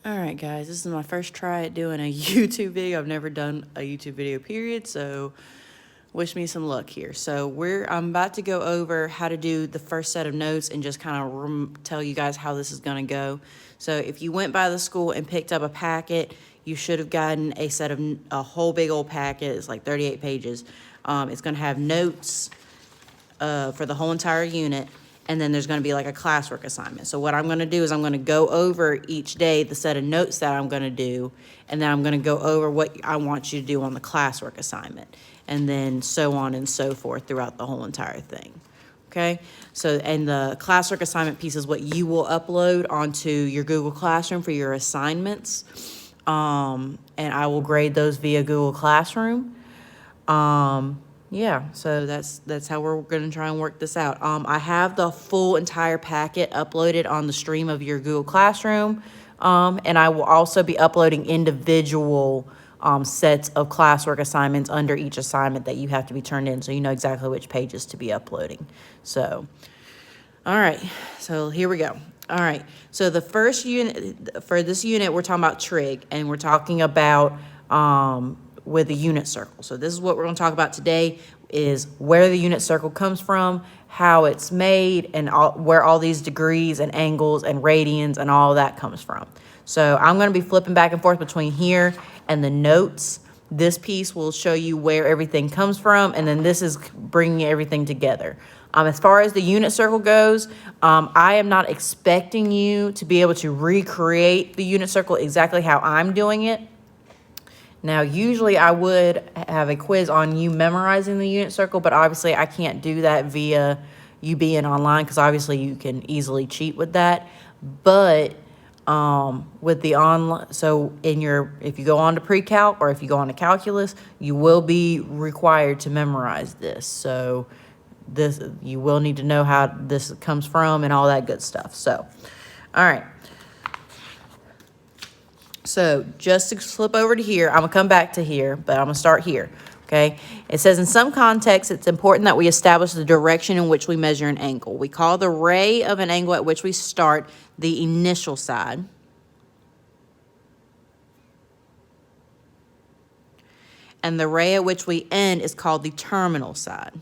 All right, guys, this is my first try at doing a YouTube video. I've never done a YouTube video, period, so wish me some luck here. So I'm about to go over how to do the first set of notes and just kind of tell you guys how this is going to go. So if you went by the school and picked up a packet, you should have gotten a whole big old packet. It's like 38 pages. It's going to have notes for the whole entire unit. And then there's going to be like a classwork assignment. So what I'm going to do is I'm going to go over each day the set of notes that I'm going to do, and then I'm going to go over what I want you to do on the classwork assignment, and then so on and so forth throughout the whole entire thing. Okay? So, and the classwork assignment piece is what you will upload onto your Google Classroom for your assignments. And I will grade those via Google Classroom. Yeah, so that's how we're going to try and work this out. I have the full entire packet uploaded on the stream of your Google Classroom, and I will also be uploading individual sets of classwork assignments under each assignment that you have to be turned in, so you know exactly which pages to be uploading. So, all right, so here we go. All right, so the first unit, for this unit, we're talking about trig, and we're talking about with the unit circle. So this is what we're going to talk about today, is where the unit circle comes from, how it's made, and where all these degrees and angles and radians and all that comes from. So I'm going to be flipping back and forth between here and the notes. This piece will show you where everything comes from, and then this is bringing everything together. As far as the unit circle goes, I am not expecting you to be able to recreate the unit circle exactly how I'm doing it. Now, usually I would have a quiz on you memorizing the unit circle, but obviously I can't do that via you being online, because obviously you can easily cheat with that. But with the online, so if you go on to pre-calc or if you go on to calculus, you will be required to memorize this. So you will need to know how this comes from and all that good stuff. So, all right. So just to flip over to here, I'm going to come back to here, but I'm going to start here, okay? It says, in some contexts, it's important that we establish the direction in which we measure an angle. We call the ray of an angle at which we start the initial side. And the ray at which we end is called the terminal side.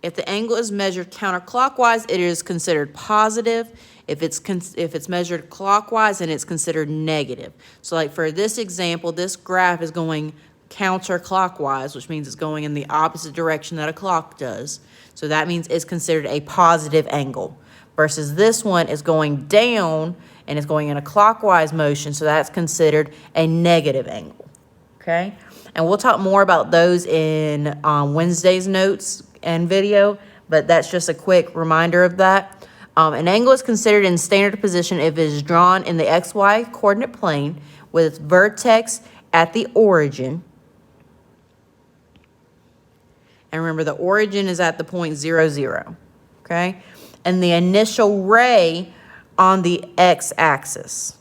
If the angle is measured counterclockwise, it is considered positive. If it's measured clockwise, then it's considered negative. So like for this example, this graph is going counterclockwise, which means it's going in the opposite direction that a clock does. So that means it's considered a positive angle. Versus this one is going down and it's going in a clockwise motion, so that's considered a negative angle. Okay? And we'll talk more about those in Wednesday's notes and video, but that's just a quick reminder of that. An angle is considered in standard position if it is drawn in the XY coordinate plane with its vertex at the origin. And remember, the origin is at the point 0, 0, okay? And the initial ray on the x-axis.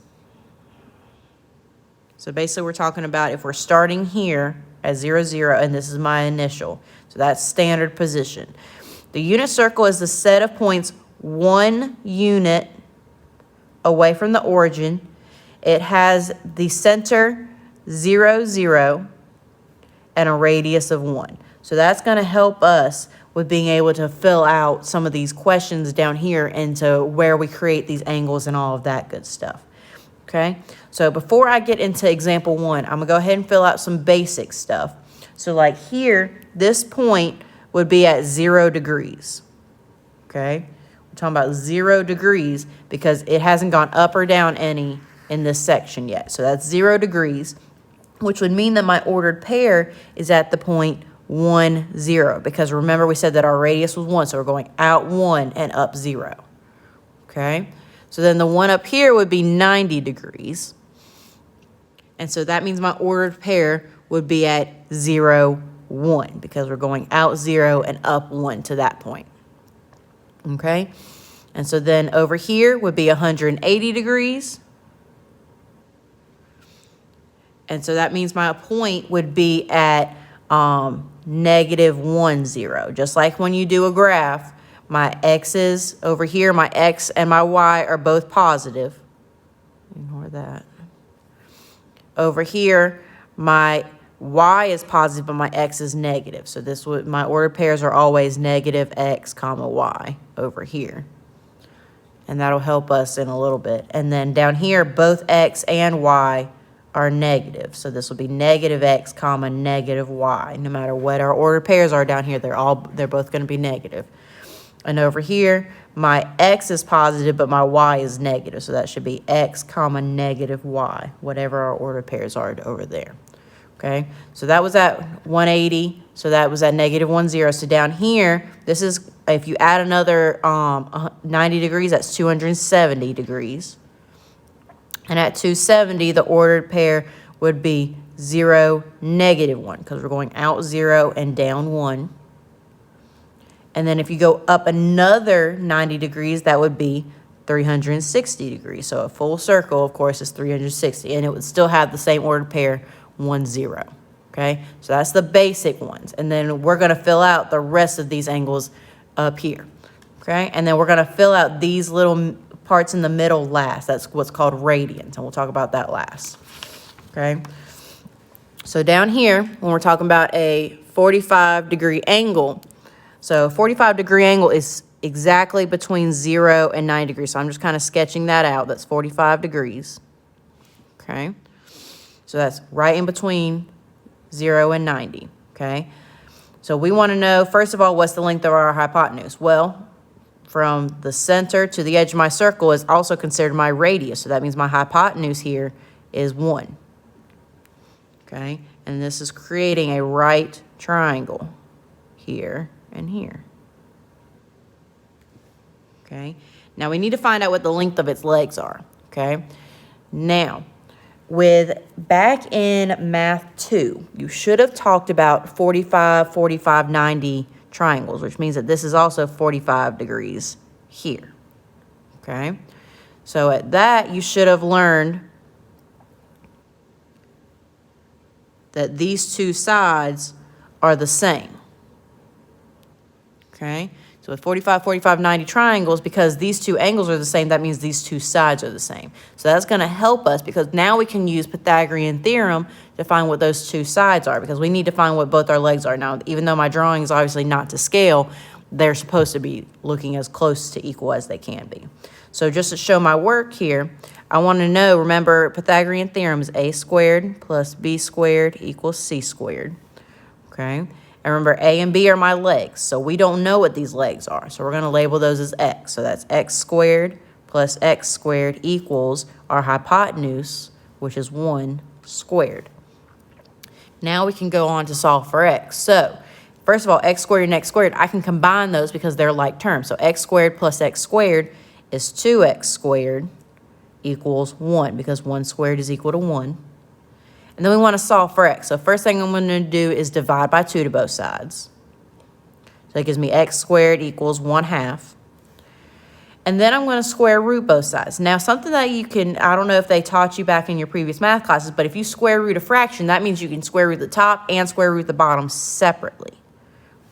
So basically we're talking about if we're starting here at 0, 0, and this is my initial. So that's standard position. The unit circle is the set of points 1 unit away from the origin. It has the center 0, 0 and a radius of 1. So that's going to help us with being able to fill out some of these questions down here into where we create these angles and all of that good stuff. Okay, so before I get into example 1, I'm going to go ahead and fill out some basic stuff. So like here, this point would be at 0 degrees. Okay, we're talking about 0 degrees because it hasn't gone up or down any in this section yet. So that's 0 degrees, which would mean that my ordered pair is at the point 1, 0. Because remember, we said that our radius was 1, so we're going out 1 and up 0. Okay, so then the one up here would be 90 degrees. And so that means my ordered pair would be at 0, 1, because we're going out 0 and up 1 to that point. Okay? And so then over here would be 180 degrees. And so that means my point would be at -1, 0. Just like when you do a graph, My x's over here, my x and my y are both positive. Ignore that. Over here, my y is positive, but my x is negative. So this would, my ordered pairs are always negative x comma y over here. And that'll help us in a little bit. And then down here, both x and y are negative. So this will be negative x comma negative y. No matter what our ordered pairs are down here, they're both going to be negative. And over here, my x is positive, but my y is negative. So that should be x comma negative y, whatever our ordered pairs are over there. Okay, so that was at 180. So that was at negative 10. So down here, this is, if you add another 90 degrees, that's 270 degrees. And at 270, the ordered pair would be 0, negative 1, because we're going out 0 and down 1. And then if you go up another 90 degrees, that would be 360 degrees. So a full circle, of course, is 360. And it would still have the same ordered pair, 1, 0. Okay? So that's the basic ones. And then we're going to fill out the rest of these angles up here. Okay? And then we're going to fill out these little parts in the middle last. That's what's called radians. And we'll talk about that last. Okay? So down here, when we're talking about a 45-degree angle, so 45-degree angle is exactly between 0 and 90 degrees. So I'm just kind of sketching that out. That's 45 degrees. Okay. So that's right in between 0 and 90. Okay. So we want to know, first of all, what's the length of our hypotenuse? Well, from the center to the edge of my circle is also considered my radius. So that means my hypotenuse here is 1. Okay. And this is creating a right triangle here and here. Okay, now we need to find out what the length of its legs are. Okay, now back in math 2, you should have talked about 45, 45, 90 triangles, which means that this is also 45 degrees here. Okay, so at that you should have learned that these two sides are the same. Okay, so with 45, 45, 90 triangles, because these two angles are the same, that means these two sides are the same. So that's going to help us because now we can use Pythagorean theorem to find what those two sides are, because we need to find what both our legs are. Now, even though my drawing is obviously not to scale, they're supposed to be looking as close to equal as they can be. So just to show my work here, I want to know, remember, Pythagorean theorem is a squared plus b squared equals c squared. Okay. And remember, A and B are my legs, so we don't know what these legs are. So we're going to label those as x. So that's x squared plus x squared equals our hypotenuse, which is 1 squared. Now we can go on to solve for x. So first of all, x squared and x squared, I can combine those because they're like terms. So x squared plus x squared is 2x squared equals 1, because 1 squared is equal to 1. And then we want to solve for x. So first thing I'm going to do is divide by 2 to both sides. So that gives me x squared equals 1/2. And then I'm going to square root both sides. Now, something that you can, I don't know if they taught you back in your previous math classes, but if you square root a fraction, that means you can square root the top and square root the bottom separately.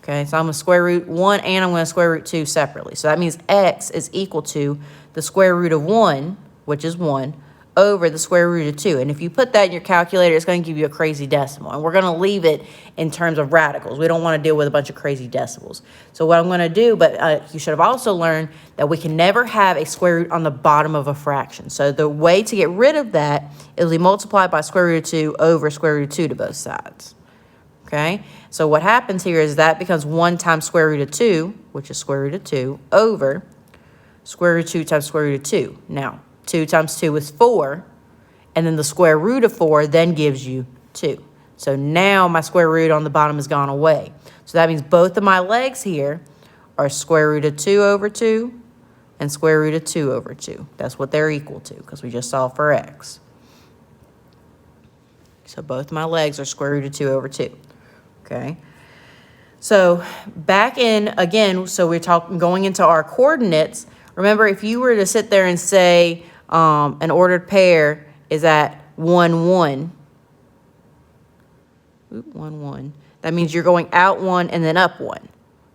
Okay, so I'm going to square root 1 and I'm going to square root 2 separately. So that means x is equal to the square root of 1, which is 1, over the square root of 2. And if you put that in your calculator, it's going to give you a crazy decimal. And we're going to leave it in terms of radicals. We don't want to deal with a bunch of crazy decimals. So what I'm going to do, but you should have also learned that we can never have a square root on the bottom of a fraction. So the way to get rid of that is we multiply by square root of 2 over square root of 2 to both sides. Okay? So what happens here is that becomes 1 times square root of 2, which is square root of 2, over square root of 2 times square root of 2. Now, 2 times 2 is 4, and then the square root of 4 then gives you 2. So now my square root on the bottom has gone away. So that means both of my legs here are square root of 2 over 2 and square root of 2 over 2. That's what they're equal to because we just solved for x. So both my legs are square root of 2 over 2. Okay. So back in, again, so we're going into our coordinates. Remember, if you were to sit there and say an ordered pair is at 1, 1. 1, 1. That means you're going out 1 and then up 1.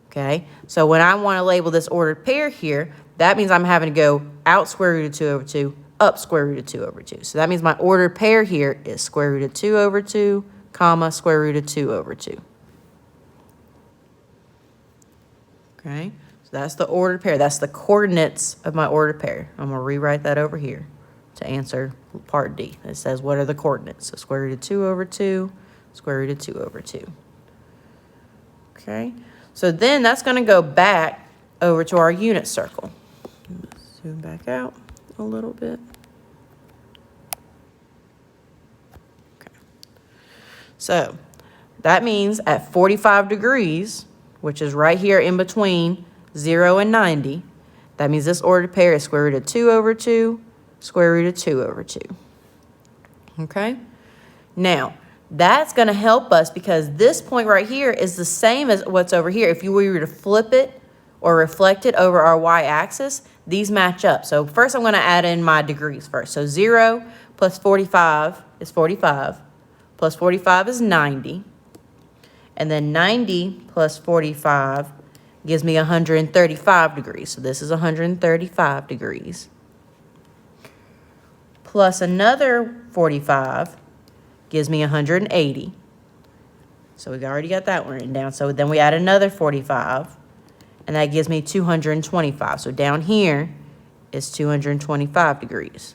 Okay, so when I want to label this ordered pair here, that means I'm having to go out square root of 2 over 2, up square root of 2 over 2. So that means my ordered pair here is square root of 2 over 2, comma, square root of 2 over 2. Okay, so that's the ordered pair. That's the coordinates of my ordered pair. I'm going to rewrite that over here to answer part D. It says, what are the coordinates? So square root of 2 over 2, square root of 2 over 2. Okay, so then that's going to go back over to our unit circle. Zoom back out a little bit. Okay, so that means at 45 degrees, which is right here in between 0 and 90, that means this ordered pair is square root of 2 over 2, square root of 2 over 2. Okay? Now, that's going to help us because this point right here is the same as what's over here. If you were to flip it or reflect it over our y-axis, these match up. So first I'm going to add in my degrees first. So 0 plus 45 is 45, plus 45 is 90. And then 90 plus 45 gives me 135 degrees. So this is 135 degrees. Plus another 45 gives me 180. So we've already got that one written down. So then we add another 45, and that gives me 225. So down here is 225 degrees.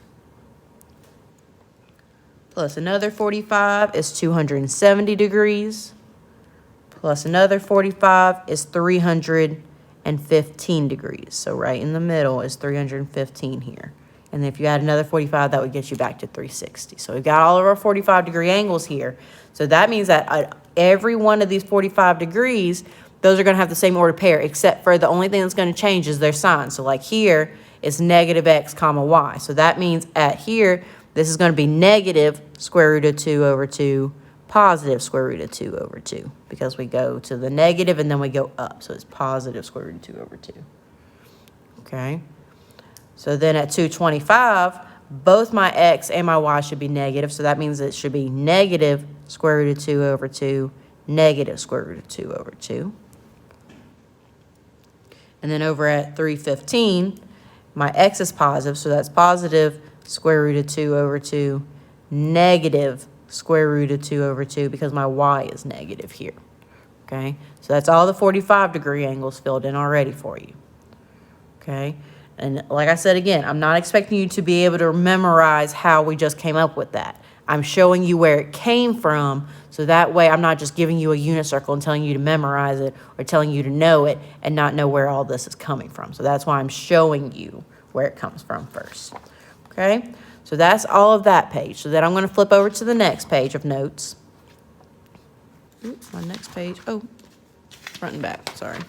Plus another 45 is 270 degrees. Plus another 45 is 315 degrees. So right in the middle is 315 here. And if you add another 45, that would get you back to 360. So we've got all of our 45-degree angles here. So that means that at every one of these 45 degrees, those are going to have the same ordered pair, except for the only thing that's going to change is their sign. So like here, it's negative x comma y. So that means at here, this is going to be negative square root of 2 over 2, positive square root of 2 over 2, because we go to the negative and then we go up. So it's positive square root of 2 over 2. Okay. So then at 225, both my x and my y should be negative. So that means it should be negative square root of 2 over 2, negative square root of 2 over 2. And then over at 315, my x is positive. So that's positive square root of 2 over 2, negative square root of 2 over 2, because my y is negative here. Okay, so that's all the 45-degree angles filled in already for you. Okay. And like I said again, I'm not expecting you to be able to memorize how we just came up with that. I'm showing you where it came from, so that way I'm not just giving you a unit circle and telling you to memorize it or telling you to know it and not know where all this is coming from. So that's why I'm showing you where it comes from first. Okay? So that's all of that page. So then I'm going to flip over to the next page of notes. Oops, my next page. Oh, front and back. Sorry.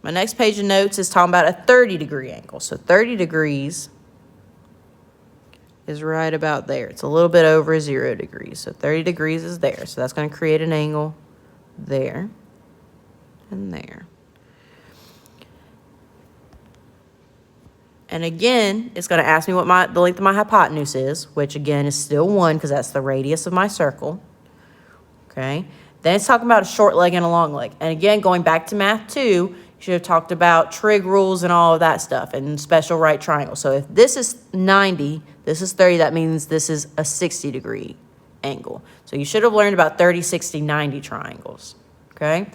My next page of notes is talking about a 30-degree angle. So 30 degrees is right about there. It's a little bit over 0 degrees. So 30 degrees is there. So that's going to create an angle there and there. And again, it's going to ask me what the length of my hypotenuse is, which again is still 1 because that's the radius of my circle. Okay. Then it's talking about a short leg and a long leg. And again, going back to math 2, you should have talked about trig rules and all of that stuff and special right triangle. So if this is 90, this is 30, that means this is a 60-degree angle. So you should have learned about 30, 60, 90 triangles. Okay.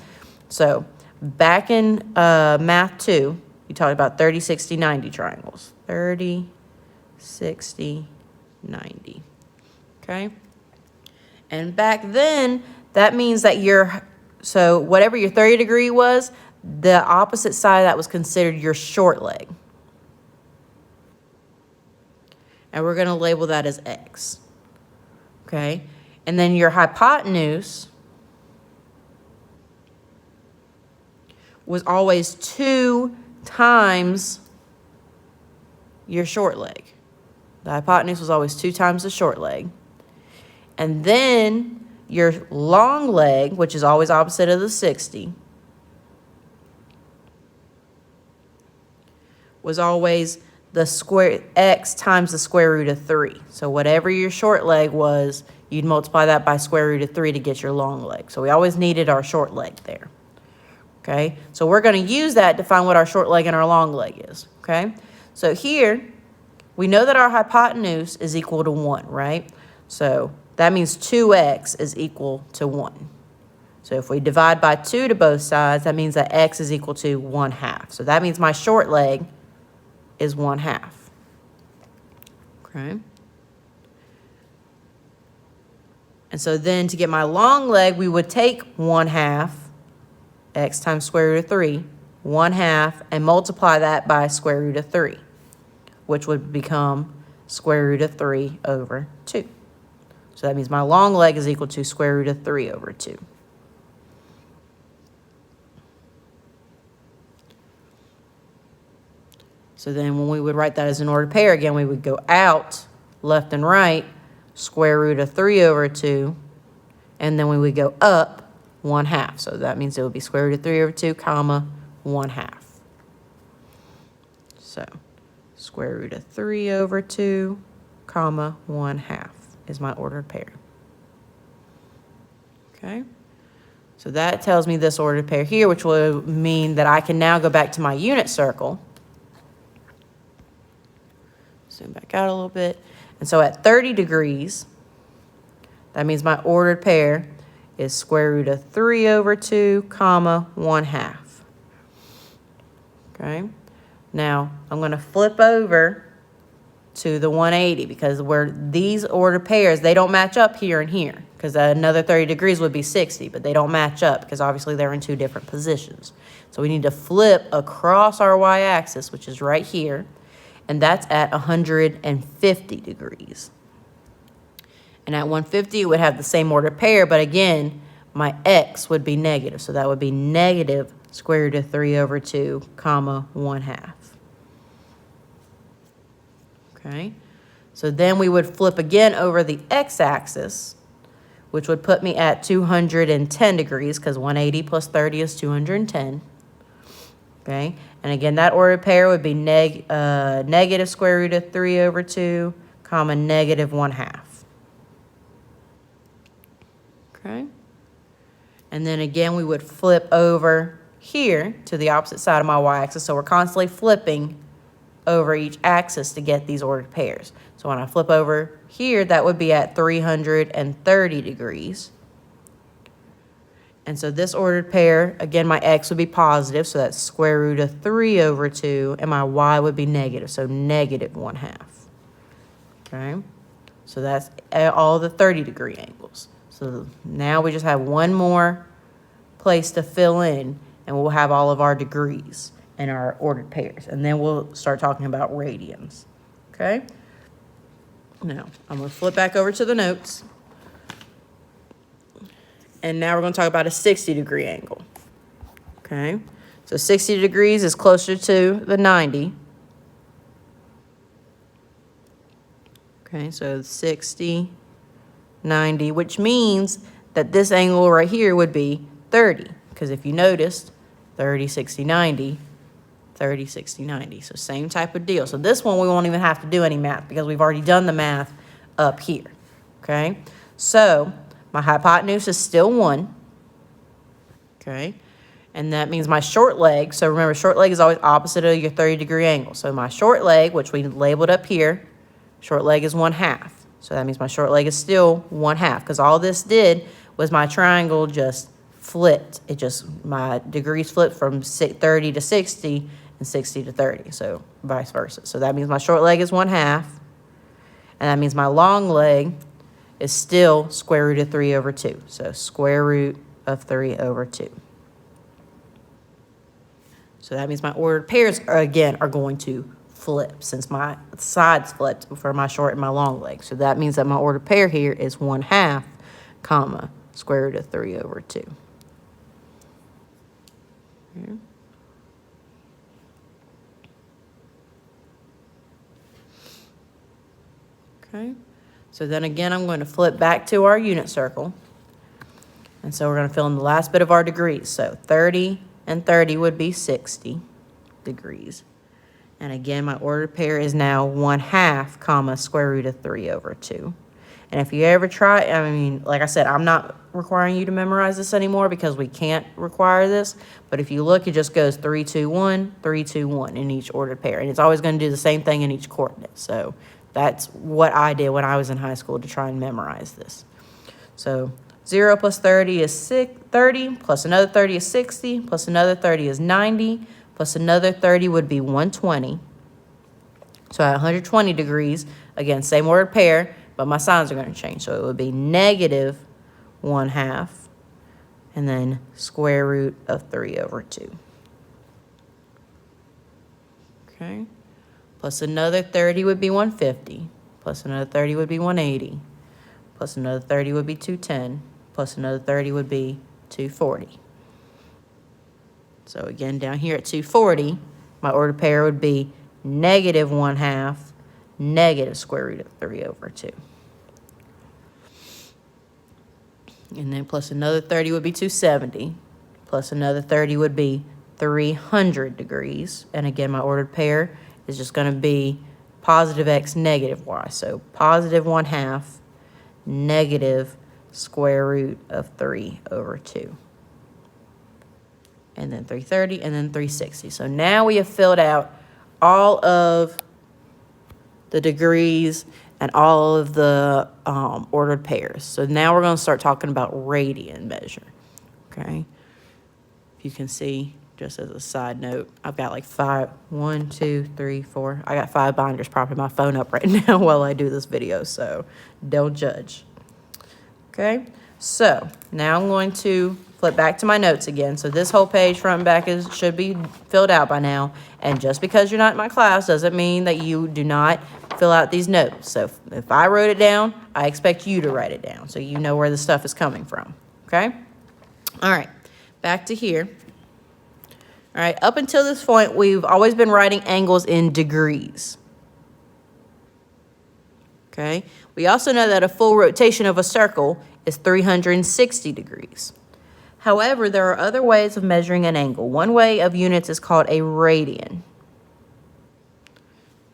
So back in math 2, you talked about 30, 60, 90 triangles. 30, 60, 90. Okay. And back then, that means that so whatever your 30-degree was, the opposite side of that was considered your short leg. And we're going to label that as x. Okay. And then your hypotenuse was always 2 times your short leg. The hypotenuse was always 2 times the short leg. And then your long leg, which is always opposite of the 60, was always the square x times the square root of 3. So whatever your short leg was, you'd multiply that by square root of 3 to get your long leg. So we always needed our short leg there. Okay, so we're going to use that to find what our short leg and our long leg is. Okay, so here we know that our hypotenuse is equal to 1, right? So that means 2x is equal to 1. So if we divide by 2 to both sides, that means that x is equal to 1/2. So that means my short leg is 1/2. Okay. And so then to get my long leg, we would take 1/2, x times square root of 3, 1/2, and multiply that by square root of 3, which would become square root of 3 over 2. So that means my long leg is equal to square root of 3 over 2. So then when we would write that as an ordered pair, again, we would go out left and right, square root of 3 over 2, and then we would go up 1/2. So that means it would be square root of 3 over 2, comma, 1/2. So square root of 3 over 2, comma, 1/2 is my ordered pair. Okay? So that tells me this ordered pair here, which will mean that I can now go back to my unit circle. Zoom back out a little bit. And so at 30 degrees, that means my ordered pair is square root of 3 over 2, comma, 1/2. Okay? Now, I'm going to flip over to the 180 because where these ordered pairs, they don't match up here and here because another 30 degrees would be 60, but they don't match up because obviously they're in two different positions. So we need to flip across our y-axis, which is right here, and that's at 150 degrees. And at 150, it would have the same ordered pair, but again, my x would be negative. So that would be negative square root of 3 over 2, comma, 1/2. Okay, so then we would flip again over the x-axis, which would put me at 210 degrees because 180 plus 30 is 210. Okay, and again, that ordered pair would be negative square root of 3 over 2, comma, negative 1/2. Okay, and then again, we would flip over here to the opposite side of my y-axis. So we're constantly flipping over each axis to get these ordered pairs. So when I flip over here, that would be at 330 degrees. And so this ordered pair, again, my x would be positive, so that's square root of 3 over 2, and my y would be negative, so negative 1/2. Okay, so that's all the 30-degree angles. So now we just have one more place to fill in, and we'll have all of our degrees and our ordered pairs. And then we'll start talking about radians. Okay? Now, I'm going to flip back over to the notes. And now we're going to talk about a 60-degree angle. Okay? So 60 degrees is closer to the 90. Okay, so 60, 90, which means that this angle right here would be 30. Because if you noticed, 30, 60, 90, 30, 60, 90. So same type of deal. So this one we won't even have to do any math because we've already done the math up here. Okay? So my hypotenuse is still 1. Okay? And that means my short leg, so remember short leg is always opposite of your 30-degree angle. So my short leg, which we labeled up here, short leg is 1/2. So that means my short leg is still 1/2 because all this did was my triangle just flipped. My degrees flipped from 30 to 60 and 60 to 30, so vice versa. So that means my short leg is 1/2, and that means my long leg is still square root of 3 over 2. So square root of 3 over 2. So that means my ordered pairs, are going to flip since my sides flipped for my short and my long leg. So that means that my ordered pair here is 1/2, comma, square root of 3 over 2. Here. Okay, so then again, I'm going to flip back to our unit circle. And so we're going to fill in the last bit of our degrees. So 30 and 30 would be 60 degrees. And again, my ordered pair is now 1/2, comma, square root of 3 over 2. And if you ever try, I mean, like I said, I'm not requiring you to memorize this anymore because we can't require this. But if you look, it just goes 3, 2, 1, 3, 2, 1 in each ordered pair. And it's always going to do the same thing in each coordinate. So that's what I did when I was in high school to try and memorize this. So 0 plus 30 is 30, plus another 30 is 60, plus another 30 is 90, plus another 30 would be 120. So at 120 degrees, again, same ordered pair, but my signs are going to change. So it would be negative 1/2, and then square root of 3 over 2. Okay. Plus another 30 would be 150, plus another 30 would be 180, plus another 30 would be 210, plus another 30 would be 240. So again, down here at 240, my ordered pair would be negative 1/2, negative square root of 3 over 2. And then plus another 30 would be 270, plus another 30 would be 300 degrees. And again, my ordered pair is just going to be positive x, negative y. So positive 1/2, negative square root of 3 over 2. And then 330, and then 360. So now we have filled out all of the degrees and all of the ordered pairs. So now we're going to start talking about radian measure, okay? You can see, just as a side note, I've got like 1, 2, 3, 4. I got 5 binders propping my phone up right now while I do this video, so don't judge. Okay, so now I'm going to flip back to my notes again. So this whole page, front and back, should be filled out by now. And just because you're not in my class doesn't mean that you do not fill out these notes. So if I wrote it down, I expect you to write it down so you know where the stuff is coming from. Okay? All right, back to here. All right, up until this point, we've always been writing angles in degrees. Okay? We also know that a full rotation of a circle is 360 degrees. However, there are other ways of measuring an angle. One way of units is called a radian.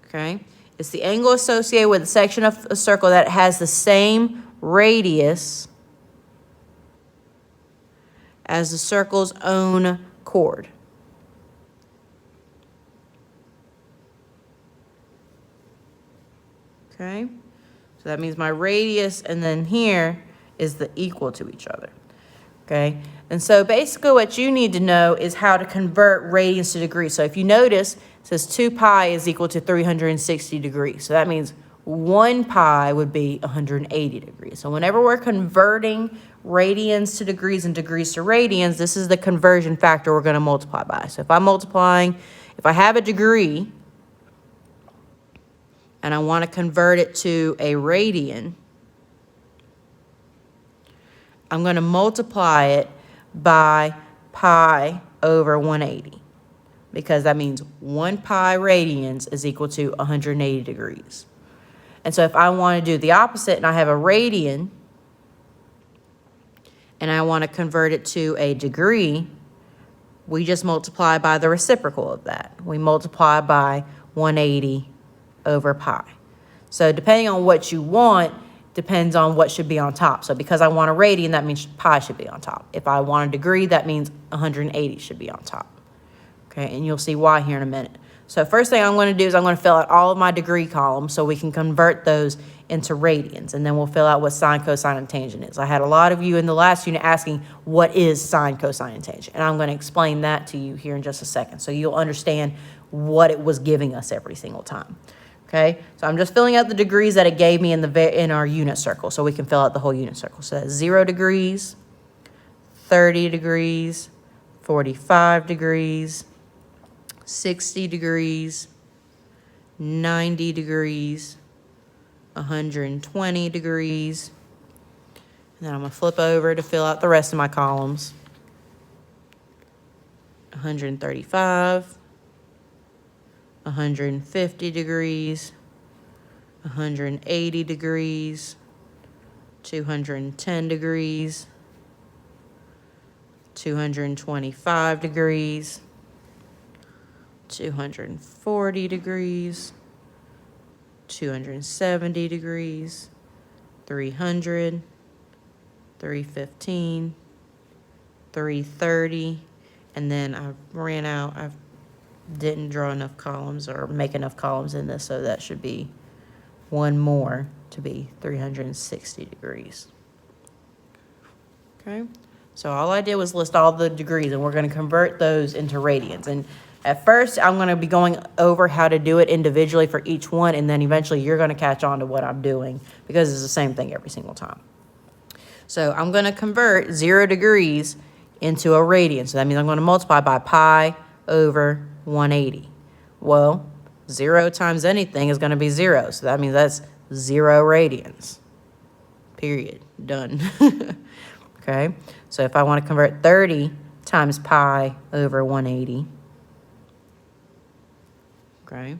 Okay? It's the angle associated with a section of a circle that has the same radius as the circle's own chord. Okay? So that means my radius and then here is the equal to each other. Okay? And so basically what you need to know is how to convert radians to degrees. So if you notice, it says 2 pi is equal to 360 degrees. So that means 1 pi would be 180 degrees. So whenever we're converting radians to degrees and degrees to radians, this is the conversion factor we're going to multiply by. So if I have a degree and I want to convert it to a radian, I'm going to multiply it by pi over 180, because that means 1 pi radians is equal to 180 degrees. And so if I want to do the opposite and I have a radian and I want to convert it to a degree, we just multiply by the reciprocal of that. We multiply by 180 over pi. So depending on what you want, depends on what should be on top. So because I want a radian, that means pi should be on top. If I want a degree, that means 180 should be on top. Okay, and you'll see why here in a minute. So first thing I'm going to do is I'm going to fill out all of my degree columns so we can convert those into radians. And then we'll fill out what sine, cosine, and tangent is. I had a lot of you in the last unit asking, what is sine, cosine, and tangent? And I'm going to explain that to you here in just a second so you'll understand what it was giving us every single time. Okay, so I'm just filling out the degrees that it gave me in our unit circle so we can fill out the whole unit circle. So that's 0 degrees, 30 degrees, 45 degrees, 60 degrees, 90 degrees, 120 degrees. And then I'm going to flip over to fill out the rest of my columns. 135. 150 degrees, 180 degrees, 210 degrees, 225 degrees, 240 degrees, 270 degrees, 300, 315, 330, and then I ran out. I didn't draw enough columns or make enough columns in this, so that should be one more to be 360 degrees. Okay, so all I did was list all the degrees, and we're going to convert those into radians. And at first, I'm going to be going over how to do it individually for each one, and then eventually you're going to catch on to what I'm doing because it's the same thing every single time. So I'm going to convert 0 degrees into a radian. So that means I'm going to multiply by pi over 180. Well, 0 times anything is going to be 0. So that means that's 0 radians. Period. Done. Okay. So if I want to convert 30 times pi over 180. Okay.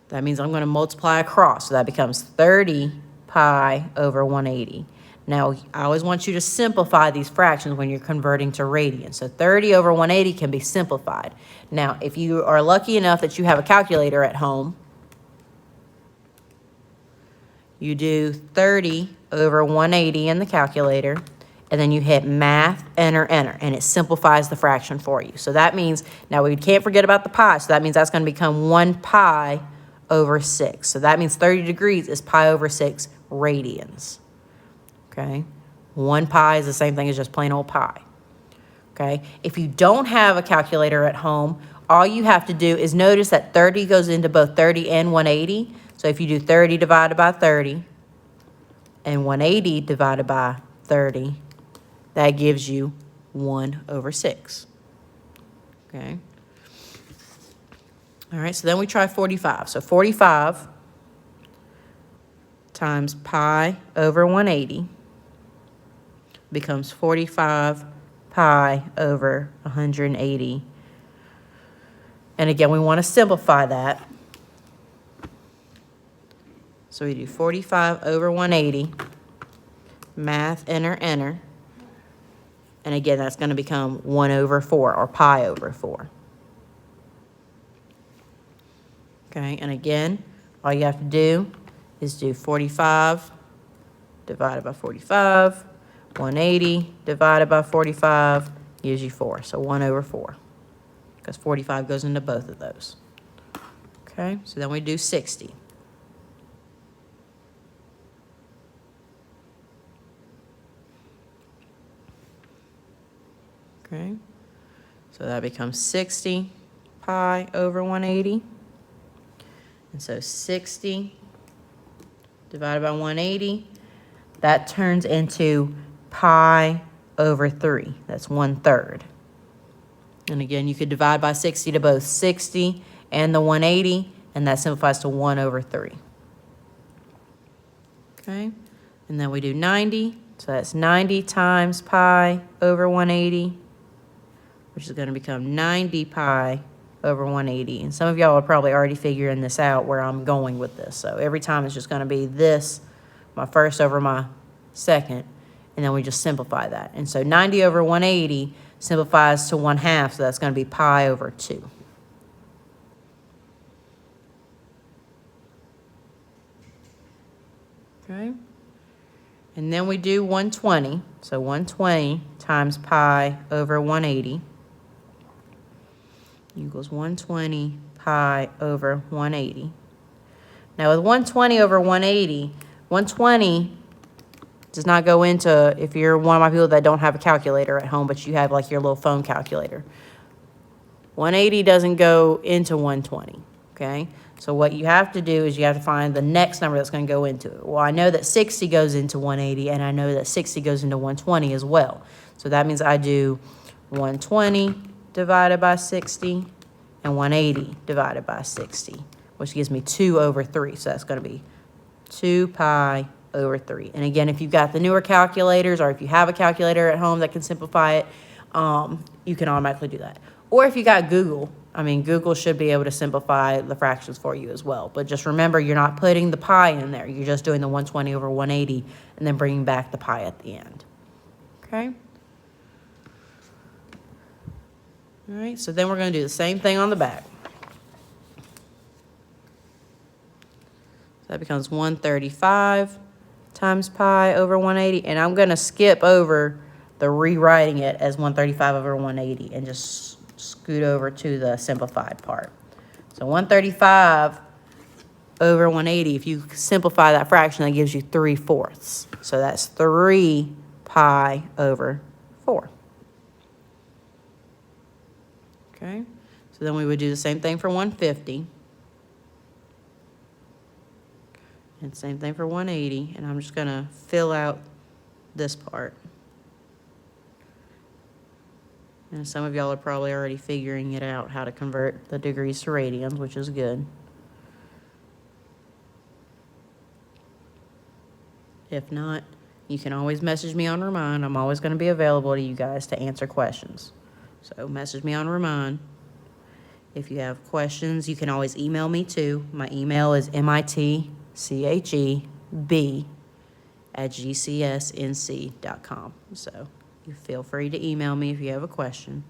That means I'm going to multiply across. So that becomes 30 pi over 180. Now, I always want you to simplify these fractions when you're converting to radians. So 30 over 180 can be simplified. Now, if you are lucky enough that you have a calculator at home, you do 30 over 180 in the calculator, and then you hit math, enter, enter, and it simplifies the fraction for you. So that means, now we can't forget about the pi, so that means that's going to become 1 pi over 6. So that means 30 degrees is pi over 6 radians. Okay, 1 pi is the same thing as just plain old pi. Okay, if you don't have a calculator at home, all you have to do is notice that 30 goes into both 30 and 180. So if you do 30 divided by 30 and 180 divided by 30, that gives you 1 over 6. Okay. All right, so then we try 45. So 45 times pi over 180 becomes 45 pi over 180. And again, we want to simplify that. So we do 45 over 180, math, enter, enter. And again, that's going to become 1 over 4, or pi over 4. Okay, and again, all you have to do is do 45 divided by 45. 180 divided by 45 gives you 4. So 1 over 4, because 45 goes into both of those. Okay, so then we do 60. Okay, so that becomes 60 pi over 180. And so 60 divided by 180, that turns into pi over 3. That's 1/3. And again, you could divide by 60 to both 60 and the 180, and that simplifies to 1 over 3. Okay, and then we do 90. So that's 90 times pi over 180, which is going to become 90 pi over 180. And some of y'all are probably already figuring this out where I'm going with this. So every time it's just going to be this, my first over my second, and then we just simplify that. And so 90 over 180 simplifies to 1/2, so that's going to be pi over 2. Okay. And then we do 120. So 120 times pi over 180 equals 120 pi over 180. Now with 120 over 180, 120 does not go into, if you're one of my people that don't have a calculator at home, but you have like your little phone calculator. 180 doesn't go into 120, okay? So what you have to do is you have to find the next number that's going to go into it. Well, I know that 60 goes into 180, and I know that 60 goes into 120 as well. So that means I do 120 divided by 60 and 180 divided by 60, which gives me 2 over 3. So that's going to be 2 pi over 3. And again, if you've got the newer calculators, or if you have a calculator at home that can simplify it, you can automatically do that. Or if you got Google, I mean, Google should be able to simplify the fractions for you as well. But just remember, you're not putting the pi in there. You're just doing the 120 over 180 and then bringing back the pi at the end. Okay? All right, so then we're going to do the same thing on the back. So that becomes 135 times pi over 180. And I'm going to skip over the rewriting it as 135 over 180 and just scoot over to the simplified part. So 135 over 180, if you simplify that fraction, that gives you 3/4. So that's 3 pi over 4. Okay, so then we would do the same thing for 150. And same thing for 180, and I'm just going to fill out this part. And some of y'all are probably already figuring it out, how to convert the degrees to radians, which is good. If not, you can always message me on Remind. I'm always going to be available to you guys to answer questions. So message me on Remind. If you have questions, you can always email me too. My email is mitcheb@gcsnc.com. So you feel free to email me if you have a question.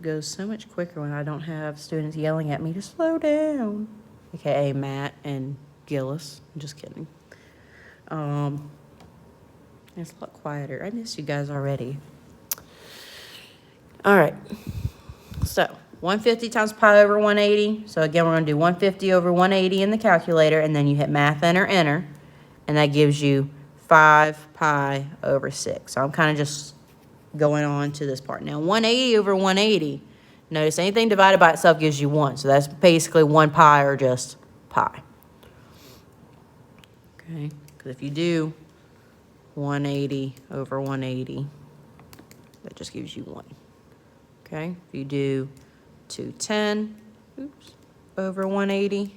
Goes so much quicker when I don't have students yelling at me to slow down, aka Matt and Gillis. I'm just kidding. It's a lot quieter. I miss you guys already. All right. So 150 times pi over 180. So again, we're going to do 150 over 180 in the calculator, and then you hit math, enter, enter, and that gives you 5 pi over 6. So I'm kind of just going on to this part. Now, 180 over 180, notice anything divided by itself gives you 1. So that's basically 1 pi or just pi. Okay, because if you do 180 over 180, that just gives you 1. Okay, if you do 210 over 180,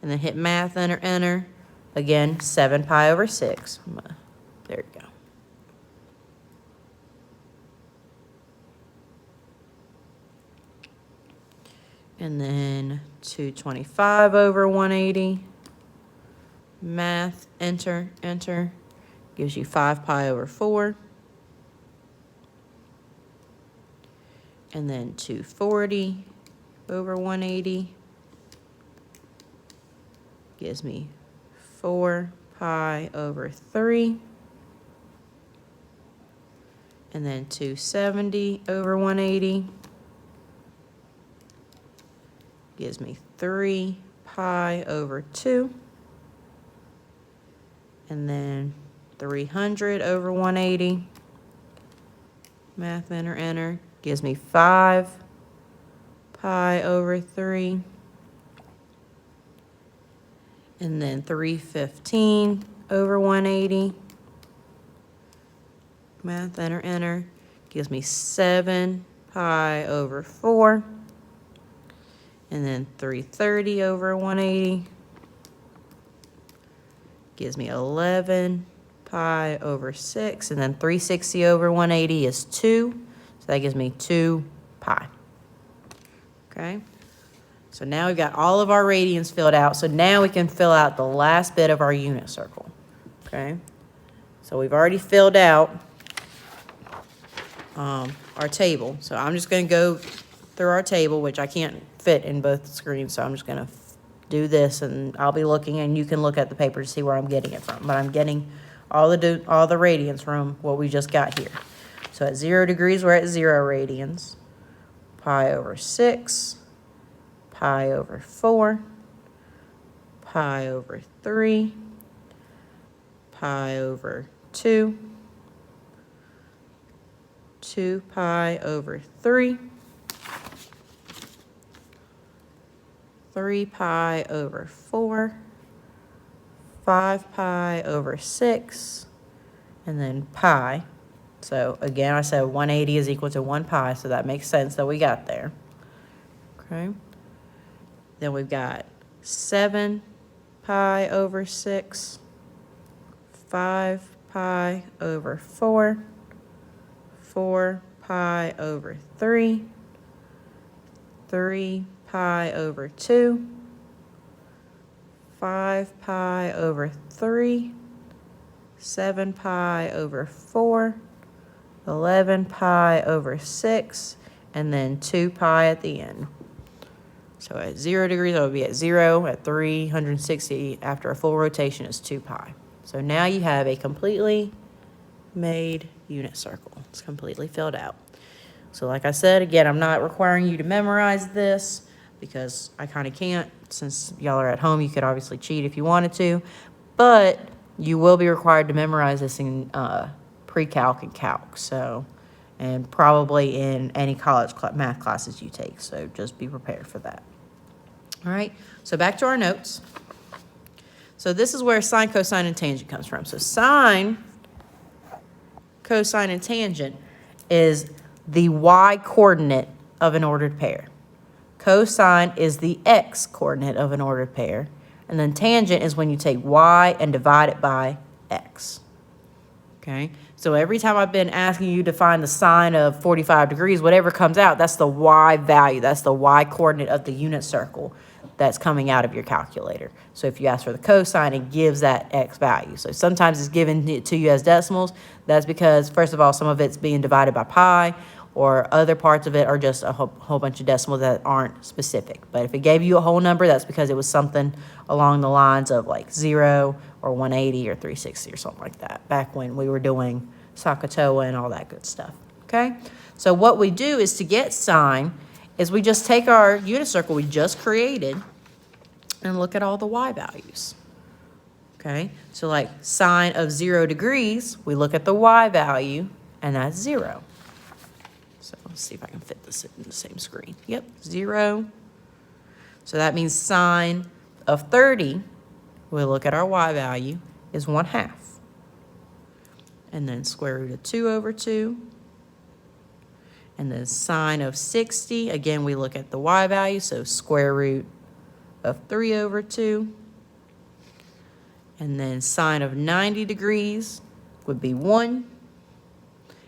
and then hit math, enter, enter, again, 7 pi over 6. There you go. And then 225 over 180, math, enter, enter, gives you 5 pi over 4. And then 240 over 180 gives me 4 pi over 3. And then 270 over 180 gives me 3 pi over 2. And then 300 over 180, math, enter, enter, gives me 5 pi over 3. And then 315 over 180, math, enter, enter, gives me 7 pi over 4. And then 330 over 180 gives me 11 pi over 6. And then 360 over 180 is 2. So that gives me 2 pi. Okay. So now we've got all of our radians filled out. So now we can fill out the last bit of our unit circle. Okay. So we've already filled out our table. So I'm just going to go through our table, which I can't fit in both screens. So I'm just going to do this, and I'll be looking, and you can look at the paper to see where I'm getting it from. But I'm getting all the radians from what we just got here. So at 0 degrees, we're at 0 radians. Pi over 6, pi over 4, pi over 3, pi over 2, 2 pi over 3, 3 pi over 4, 5 pi over 6, and then pi. So again, I said 180 is equal to 1 pi, so that makes sense that we got there. Okay. Then we've got 7 pi over 6, 5 pi over 4, 4 pi over 3, 3 pi over 2, 5 pi over 3, 7 pi over 4, 11 pi over 6, and then 2 pi at the end. So at 0 degrees, I would be at 0. At 360, after a full rotation, is 2 pi. So now you have a completely made unit circle. It's completely filled out. So like I said, again, I'm not requiring you to memorize this because I kind of can't. Since y'all are at home, you could obviously cheat if you wanted to. But you will be required to memorize this in pre-calc and calc. So, and probably in any college math classes you take. So just be prepared for that. All right, so back to our notes. So this is where sine, cosine, and tangent comes from. So sine, cosine, and tangent is the y coordinate of an ordered pair. Cosine is the x coordinate of an ordered pair. And then tangent is when you take y and divide it by x. Okay, so every time I've been asking you to find the sine of 45 degrees, whatever comes out, that's the y value. That's the y coordinate of the unit circle that's coming out of your calculator. So if you ask for the cosine, it gives that x value. So sometimes it's given to you as decimals. That's because, first of all, some of it's being divided by pi, or other parts of it are just a whole bunch of decimals that aren't specific. But if it gave you a whole number, that's because it was something along the lines of like 0 or 180 or 360 or something like that, back when we were doing SOHCAHTOA and all that good stuff, okay? So what we do is, to get sine, is we just take our unit circle we just created and look at all the y values, okay? So like sine of 0 degrees, we look at the y value, and that's 0. So let's see if I can fit this in the same screen. Yep, 0. So that means sine of 30, we'll look at our y value, is 1/2. And then square root of 2 over 2. And then sine of 60, again, we look at the y value, so square root of 3 over 2. And then sine of 90 degrees would be 1.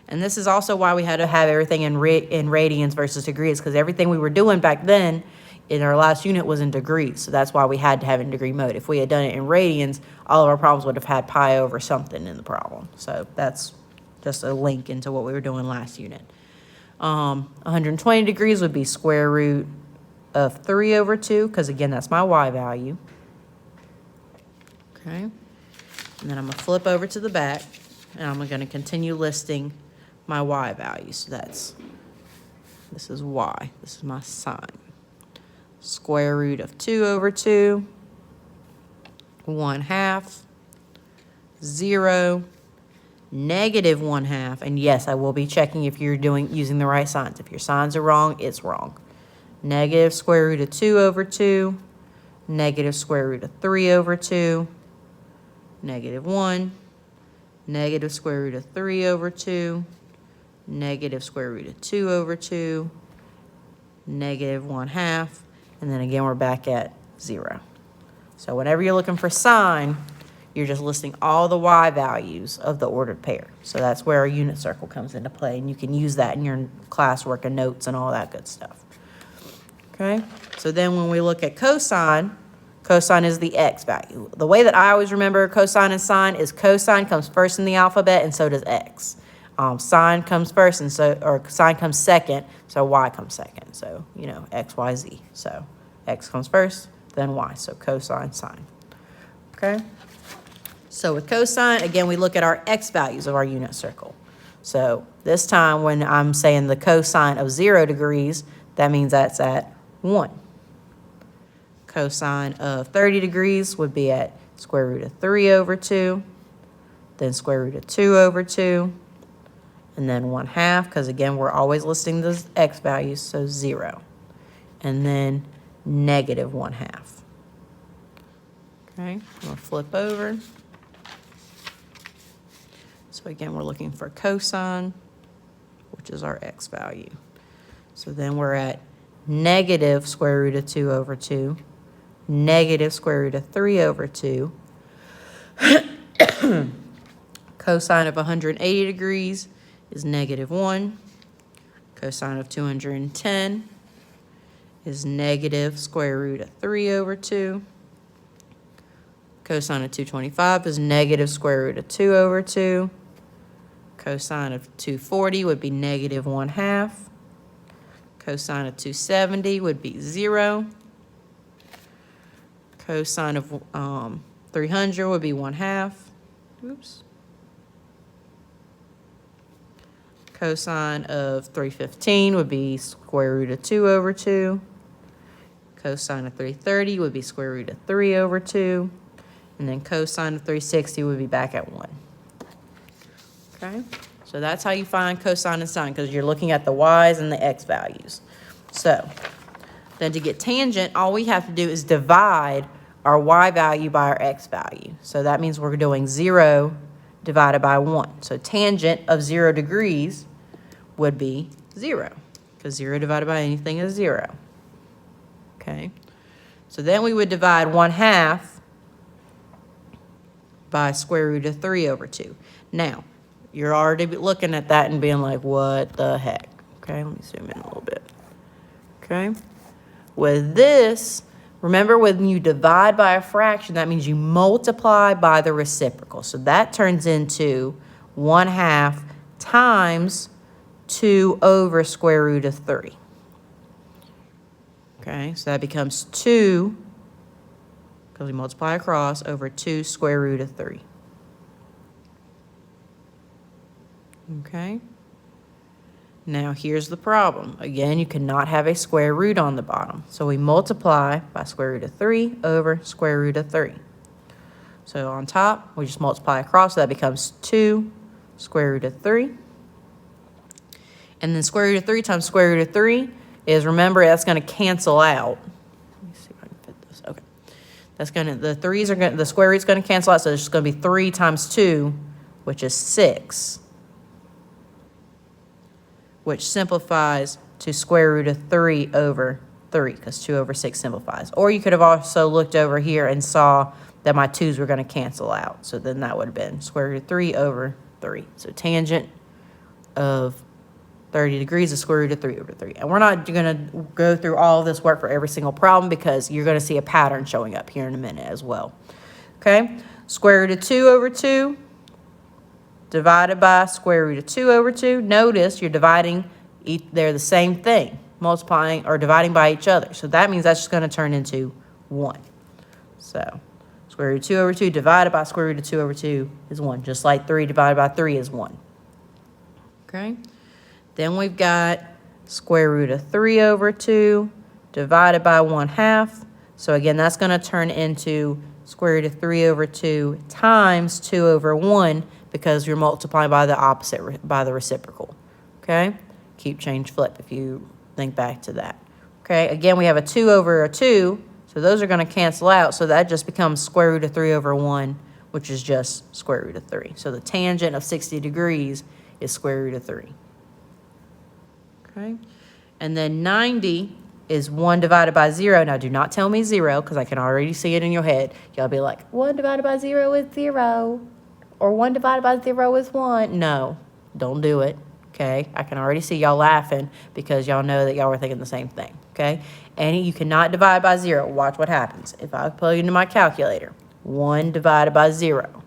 And this is also why we had to have everything in radians versus degrees, because everything we were doing back then in our last unit was in degrees. So that's why we had to have it in degree mode. If we had done it in radians, all of our problems would have had pi over something in the problem. So that's just a link into what we were doing last unit. 120 degrees would be square root of 3 over 2, because again, that's my y value. Okay. And then I'm going to flip over to the back, and I'm going to continue listing my y values. So this is y. This is my sine. Square root of 2 over 2, 1/2, 0, negative 1/2, and yes, I will be checking if you're using the right signs. If your signs are wrong, it's wrong. Negative square root of 2 over 2, negative square root of 3 over 2, negative 1, negative square root of 3 over 2, negative square root of 2 over 2, negative 1/2, and then again, we're back at 0. So whenever you're looking for sine, you're just listing all the y values of the ordered pair. So that's where a unit circle comes into play, and you can use that in your classwork and notes and all that good stuff. Okay, so then when we look at cosine, cosine is the x value. The way that I always remember cosine and sine is cosine comes first in the alphabet, and so does x. Sine comes first, and sine comes second, so y comes second. So, you know, x, y, z. So x comes first, then y. So cosine, sine. Okay? So with cosine, again, we look at our x values of our unit circle. So this time when I'm saying the cosine of 0 degrees, that means that's at 1. Cosine of 30 degrees would be at square root of 3 over 2, then square root of 2 over 2, and then 1/2, because again, we're always listing those x values, so 0. And then negative 1/2. Okay, I'm going to flip over. So again, we're looking for cosine, which is our x value. So then we're at negative square root of 2 over 2, negative square root of 3 over 2. Cosine of 180 degrees is negative 1. Cosine of 210 is negative square root of 3 over 2. Cosine of 225 is negative square root of 2 over 2. Cosine of 240 would be negative 1/2. Cosine of 270 would be 0. Cosine of 300 would be 1/2. Oops. Cosine of 315 would be square root of 2 over 2. Cosine of 330 would be square root of 3 over 2. And then cosine of 360 would be back at 1. Okay? So that's how you find cosine and sine, because you're looking at the y's and the x values. So then to get tangent, all we have to do is divide our y value by our x value. So that means we're doing 0 divided by 1. So tangent of 0 degrees would be 0, because 0 divided by anything is 0. Okay? So then we would divide 1/2 by square root of 3 over 2. Now, you're already looking at that and being like, what the heck? Okay, let me zoom in a little bit. Okay? With this, remember when you divide by a fraction, that means you multiply by the reciprocal. So that turns into 1/2 times 2 over square root of 3. Okay, so that becomes 2, because we multiply across, over 2 square root of 3. Okay? Now here's the problem. Again, you cannot have a square root on the bottom. So we multiply by square root of 3 over square root of 3. So on top, we just multiply across, so that becomes 2 square root of 3. And then square root of 3 times square root of 3 is, remember, that's going to cancel out. Let me see if I can fit this. Okay. That's going to, the square root's going to cancel out, so it's just going to be 3 times 2, which is 6. Which simplifies to square root of 3 over 3, because 2 over 6 simplifies. Or you could have also looked over here and saw that my 2's were going to cancel out. So then that would have been square root of 3 over 3. So tangent of 30 degrees is square root of 3 over 3. And we're not going to go through all of this work for every single problem, because you're going to see a pattern showing up here in a minute as well. Okay? Square root of 2 over 2. Divided by square root of 2 over 2. Notice you're dividing, they're the same thing, multiplying or dividing by each other. So that means that's just going to turn into 1. So square root of 2 over 2 divided by square root of 2 over 2 is 1, just like 3 divided by 3 is 1. Okay? Then we've got square root of 3 over 2 divided by 1/2. So again, that's going to turn into square root of 3 over 2 times 2 over 1, because you're multiplying by the opposite, by the reciprocal. Okay? Keep, change, flip if you think back to that. Okay? Again, we have a 2 over a 2, so those are going to cancel out, so that just becomes square root of 3 over 1, which is just square root of 3. So the tangent of 60 degrees is square root of 3. Okay? And then 90 is 1 divided by 0. Now, do not tell me 0, because I can already see it in your head. Y'all be like, 1 divided by 0 is 0. Or 1 divided by 0 is 1. No, don't do it, okay? I can already see y'all laughing, because y'all know that y'all were thinking the same thing, okay? And you cannot divide by 0. Watch what happens. If I plug into my calculator, 1 divided by 0.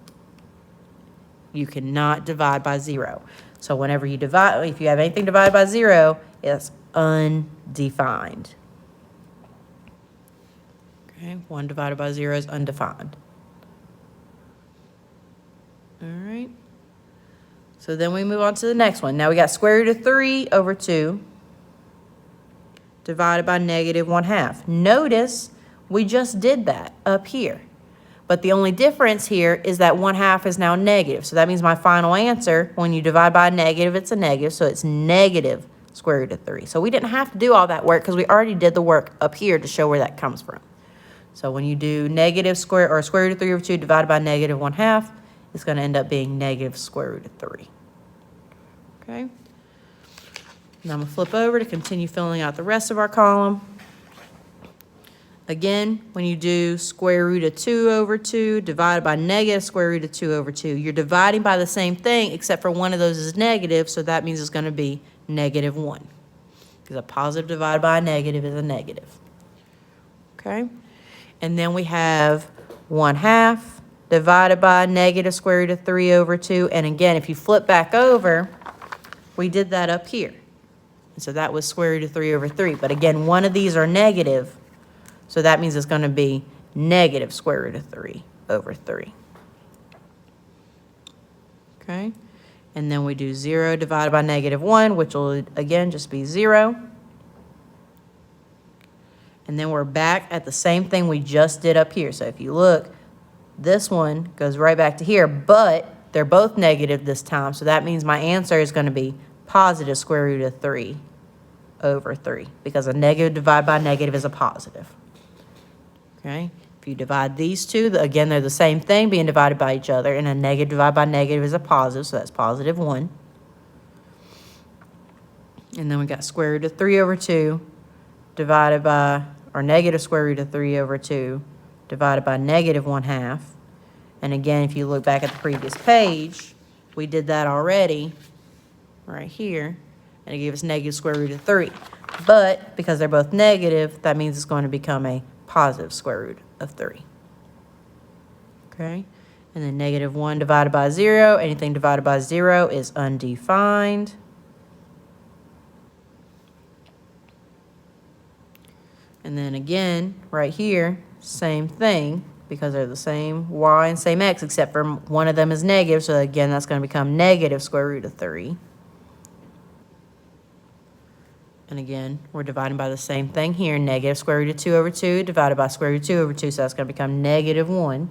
You cannot divide by 0. So whenever you divide, if you have anything divided by 0, it's undefined. Okay, 1 divided by 0 is undefined. All right. So then we move on to the next one. Now we got square root of 3 over 2 divided by negative 1/2. Notice we just did that up here. But the only difference here is that 1/2 is now negative. So that means my final answer, when you divide by a negative, it's a negative. So it's negative square root of 3. So we didn't have to do all that work, because we already did the work up here to show where that comes from. So when you do negative square or square root of 3 over 2 divided by negative 1/2, it's going to end up being negative square root of 3. Okay? Now I'm going to flip over to continue filling out the rest of our column. Again, when you do square root of 2 over 2 divided by negative square root of 2 over 2, you're dividing by the same thing, except for one of those is negative, so that means it's going to be negative 1. because a positive divided by a negative is a negative. Okay? And then we have 1/2 divided by a negative square root of 3 over 2. And again, if you flip back over, we did that up here. And so that was square root of 3 over 3. But again, one of these are negative, so that means it's going to be negative square root of 3 over 3. Okay? And then we do 0 divided by -1, which will, again, just be 0. And then we're back at the same thing we just did up here. So if you look, this one goes right back to here, but they're both negative this time. So that means my answer is going to be positive square root of 3 over 3, because a negative divided by a negative is a positive. Okay? If you divide these two, again, they're the same thing, being divided by each other, and a negative divided by negative is a positive, so that's positive 1. And then we got square root of 3 over 2 divided by, or negative square root of 3 over 2 divided by -1/2. And again, if you look back at the previous page, we did that already right here, and it gave us negative square root of 3. But because they're both negative, that means it's going to become a positive square root of 3. Okay? And then -1 divided by 0, anything divided by 0 is undefined. And then again, right here, same thing, because they're the same y and same x, except for one of them is negative, so again, that's going to become negative square root of 3. And again, we're dividing by the same thing here, negative square root of 2 over 2 divided by square root of 2 over 2, so that's going to become -1.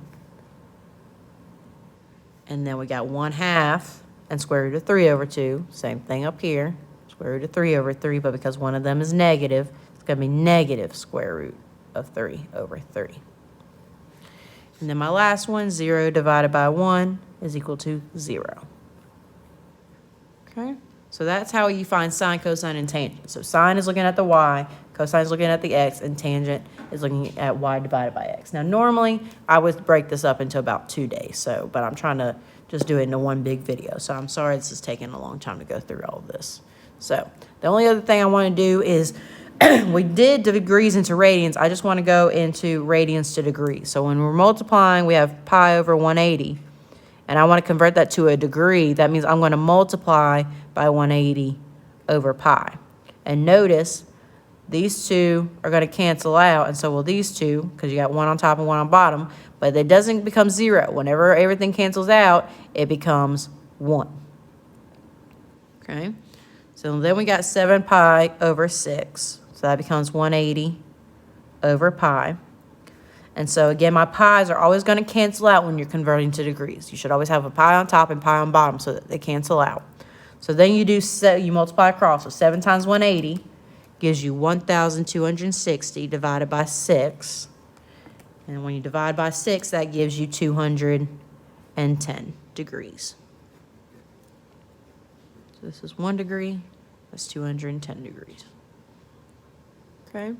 And then we got 1/2 and square root of 3 over 2, same thing up here, square root of 3 over 3, but because one of them is negative, it's going to be negative square root of 3 over 3. And then my last one, 0 divided by 1 is equal to 0. Okay? So that's how you find sine, cosine, and tangent. So sine is looking at the y, cosine is looking at the x, and tangent is looking at y divided by x. Now, normally, I would break this up into about 2 days, but I'm trying to just do it into one big video. So I'm sorry this is taking a long time to go through all of this. So the only other thing I want to do is we did degrees into radians. I just want to go into radians to degrees. So when we're multiplying, we have pi over 180. And I want to convert that to a degree. That means I'm going to multiply by 180 over pi. And notice these two are going to cancel out, and so will these two, because you got one on top and one on bottom. But it doesn't become 0. Whenever everything cancels out, it becomes 1. Okay? So then we got 7 pi over 6. So that becomes 180 over pi. And so again, my pi's are always going to cancel out when you're converting to degrees. You should always have a pi on top and pi on bottom so that they cancel out. So then you multiply across. So 7 times 180 gives you 1,260 divided by 6. And when you divide by 6, that gives you 210 degrees. So this is 1 degree. That's 210 degrees. Okay?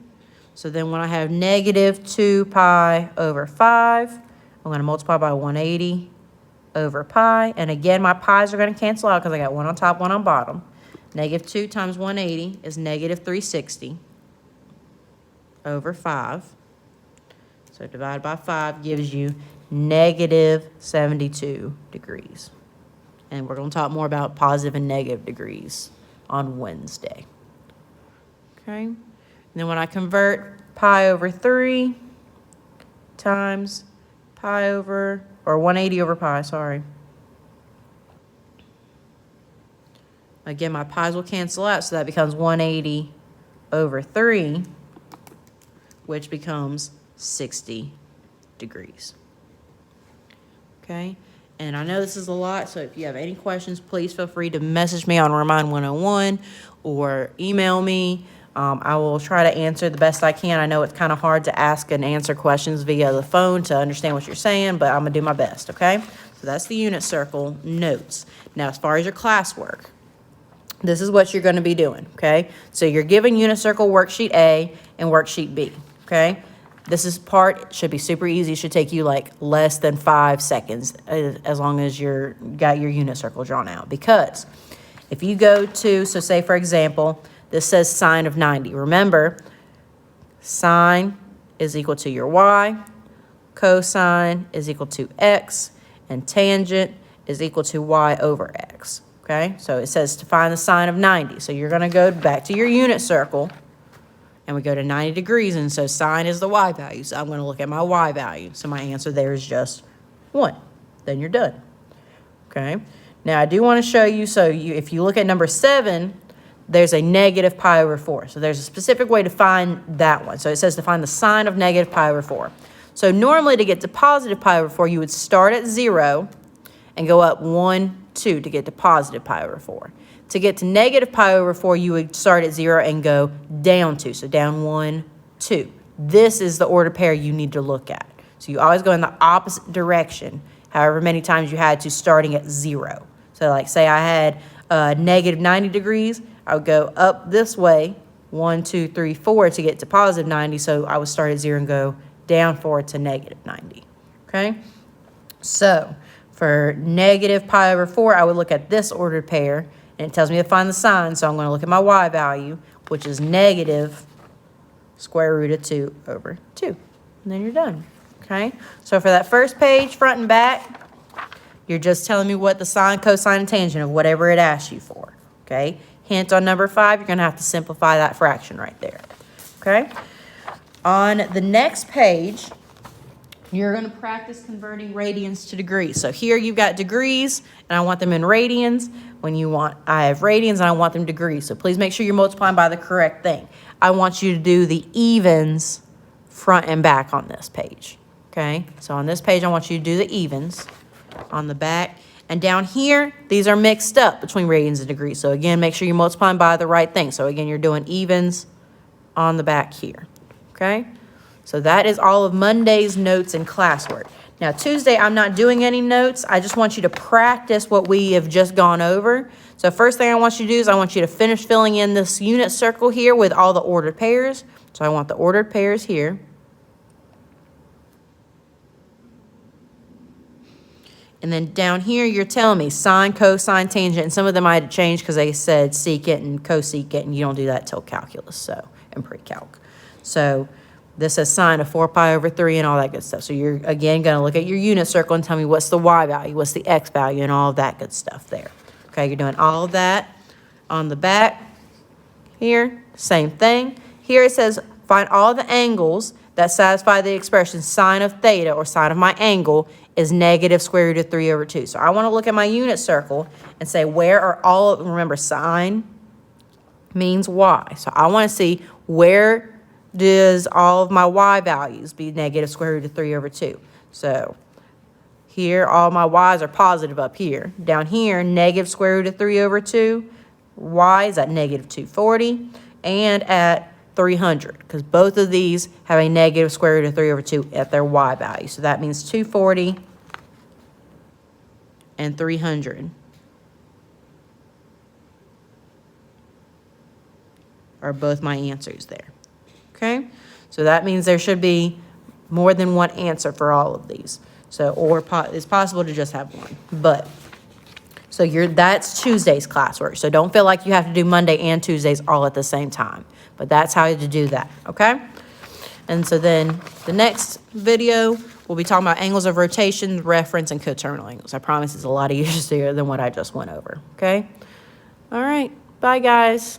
So then when I have -2 pi over 5, I'm going to multiply by 180 over pi. And again, my pi's are going to cancel out because I got one on top, one on bottom. -2 times 180 is -360 over 5. So divided by 5 gives you -72 degrees. And we're going to talk more about positive and negative degrees on Wednesday. Okay? And then when I convert pi over 3 times pi over, or 180 over pi, sorry. Again, my pi's will cancel out, so that becomes 180 over 3, which becomes 60 degrees. Okay? And I know this is a lot, so if you have any questions, please feel free to message me on Remind 101 or email me. I will try to answer the best I can. I know it's kind of hard to ask and answer questions via the phone to understand what you're saying, but I'm going to do my best, okay? So that's the unit circle notes. Now, as far as your classwork, this is what you're going to be doing, okay? So you're given unit circle worksheet A and worksheet B, okay? This part should be super easy. It should take you like less than 5 seconds as long as got your unit circle drawn out. Because if you go to, so say for example, This says sine of 90. Remember, sine is equal to your y, cosine is equal to x, and tangent is equal to y over x. Okay, so it says to find the sine of 90. So you're going to go back to your unit circle, and we go to 90 degrees, and so sine is the y value. So I'm going to look at my y value. So my answer there is just 1. Then you're done. Okay, now I do want to show you, if you look at number 7, there's a negative pi over 4. So there's a specific way to find that one. So it says to find the sine of negative pi over 4. So normally to get to positive pi over 4, you would start at 0 and go up 1, 2 to get to positive pi over 4. To get to negative pi over 4, you would start at 0 and go down 2. So down 1, 2. This is the ordered pair you need to look at. So you always go in the opposite direction, however many times you had to, starting at 0. So like say I had negative 90 degrees, I would go up this way, 1, 2, 3, 4 to get to positive 90. So I would start at 0 and go down 4 to negative 90. Okay? So for negative pi over 4, I would look at this ordered pair, and it tells me to find the sine, so I'm going to look at my y value, which is negative square root of 2 over 2. And then you're done. Okay? So for that first page, front and back, you're just telling me what the sine, cosine, and tangent of whatever it asks you for. Okay? Hint on number 5, you're going to have to simplify that fraction right there. Okay? On the next page, you're going to practice converting radians to degrees. So here you've got degrees, and I want them in radians. I have radians, and I want them degrees. So please make sure you're multiplying by the correct thing. I want you to do the evens front and back on this page. Okay? So on this page, I want you to do the evens on the back. And down here, these are mixed up between radians and degrees. So again, make sure you're multiplying by the right thing. So again, you're doing evens on the back here. Okay? So that is all of Monday's notes and classwork. Now, Tuesday, I'm not doing any notes. I just want you to practice what we have just gone over. So first thing I want you to do is I want you to finish filling in this unit circle here with all the ordered pairs. So I want the ordered pairs here. And then down here, you're telling me sine, cosine, tangent, and some of them I had to change because they said secant and cosecant, and you don't do that till calculus, and pre-calc. So this says sine of 4 pi over 3 and all that good stuff. So you're, again, going to look at your unit circle and tell me what's the y value, what's the x value, and all of that good stuff there. Okay, you're doing all of that on the back here. Same thing. Here it says find all the angles that satisfy the expression sine of theta, or sine of my angle, is negative square root of 3 over 2. So I want to look at my unit circle and say where are all of, remember sine means y. So I want to see where does all of my y values be negative square root of 3 over 2. So here all my y's are positive up here. Down here, negative square root of 3 over 2. Y is at negative 240 and at 300, because both of these have a negative square root of 3 over 2 at their y value. So that means 240 and 300 are both my answers there. Okay? So that means there should be more than one answer for all of these. So, or it's possible to just have one. But, so that's Tuesday's classwork. So don't feel like you have to do Monday and Tuesdays all at the same time. But that's how to do that, okay? And so then the next video, we'll be talking about angles of rotation, reference, and coterminal angles. I promise it's a lot easier than what I just went over, okay? All right, bye, guys.